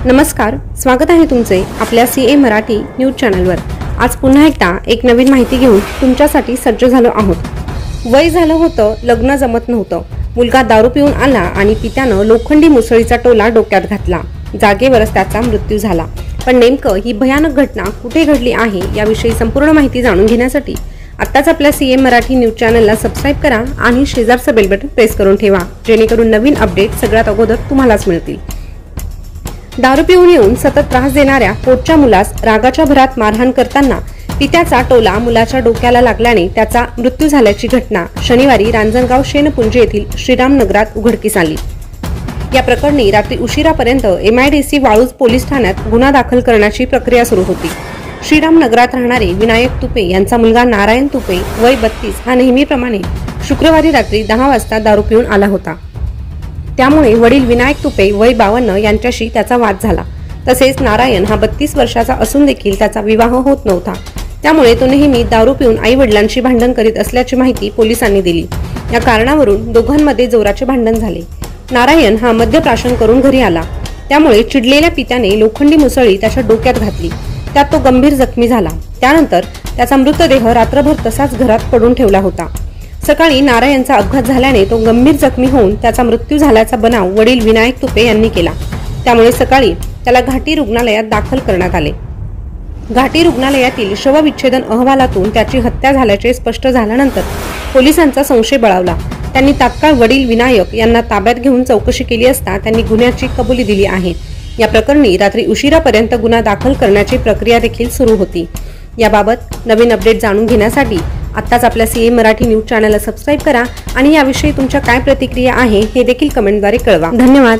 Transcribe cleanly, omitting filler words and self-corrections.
नमस्कार, स्वागत आहे तुमचे आपल्या सीए मराठी न्यूज चॅनलवर। आज पुन्हा एकदा एक नवीन माहिती घेऊन तुमच्यासाठी सज्ज झालो आहोत। वय झालं होतं, लग्न जमत नव्हतं। मुलगा दारू पिऊन आला आणि पित्यानं लोखंडी मुसळीचा टोला डोक्यात घातला। जागेवरच त्याचा मृत्यू झाला। पण नेमकं ही भयानक घटना कुठे घडली आहे याविषयी संपूर्ण माहिती जाणून घेण्यासाठी आत्ताच आपल्या सीए मराठी न्यूज चॅनलला सबस्क्राइब करा आणि शेजारचं बेल बटन प्रेस करून ठेवा, जेणेकरून नवीन अपडेट सगळ्यात अगोदर तुम्हालाच मिळतील। दारू पिऊन येऊन सतत त्रास देणाऱ्या पोटच्या मुलास रागाच्या भरात मारहाण करताना पित्याचा टोला मुलाच्या डोक्याला लागल्याने त्याचा मृत्यू झाल्याची घटना शनिवारी रांजणगाव शेनपुंजी येथील श्रीराम नगरात उघडकीस आली। या प्रकरणी रात्री उशिरापर्यंत MIDC वाळूज पोलीस ठाण्यात गुन्हा दाखल करण्याची प्रक्रिया सुरू होती। श्रीराम नगरात राहणारे विनायक तुपे यांचा मुलगा नारायण तुपे वय 32 हा नेहमीप्रमाणे शुक्रवारी रात्री 10 वाजता दारू पिऊन आला होता। त्यामुळे वडील विनायक तुपे वय 52 यांच्याशी त्याचा वाद झाला। तसेच नारायण हा 32 वर्षाचा असून देखील त्याचा विवाह होत नव्हता। त्यामुळे तो नेहमी दारू पिऊन आई वडिलांशी भांडण करीत असल्याची माहिती पोलिसांनी दिली। या कारणावरून दोघांमध्ये जोराचे भांडण झाले। नारायण हा मद्यप्राशन करून घरी आला। त्यामुळे चिडलेल्या पित्याने लोखंडी मुसळी त्याच्या डोक्यात घातली। त्यात तो गंभीर जखमी झाला। त्यानंतर त्याचा मृतदेह रात्रभर तसाच घरात पडून ठेवला होता। सकाळी नारायणचा अपघात झाल्याने तो गंभीर जखमी होऊन त्याचा मृत्यू झाल्याचा बनाव वडील विनायक तुपे यांनी केला। त्यामुळे सकाळी त्याला घाटी रुग्णालयात दाखल करण्यात आले। घाटी रुग्णालयातील शवविच्छेदन अहवालातून त्याची हत्या झाल्याचे स्पष्ट झाल्यानंतर पोलिसांचा संशय बळावला। त्यांनी तात्काळ वडील विनायक यांना ताब्यात घेऊन चौकशी केली असता त्यांनी गुन्ह्याची कबुली दिली आहे। या प्रकरणी रात्री उशिरापर्यंत गुन्हा दाखल करण्याची प्रक्रिया देखील सुरू होती। याबाबत नवीन अपडेट जाणून घेण्यासाठी आत्ताच आपल्या सीए मराठी न्यूज चॅनलला सबस्क्राइब करा आणि याविषयी तुमच्या काय प्रतिक्रिया आहे हे देखील कमेंटद्वारे कळवा। धन्यवाद।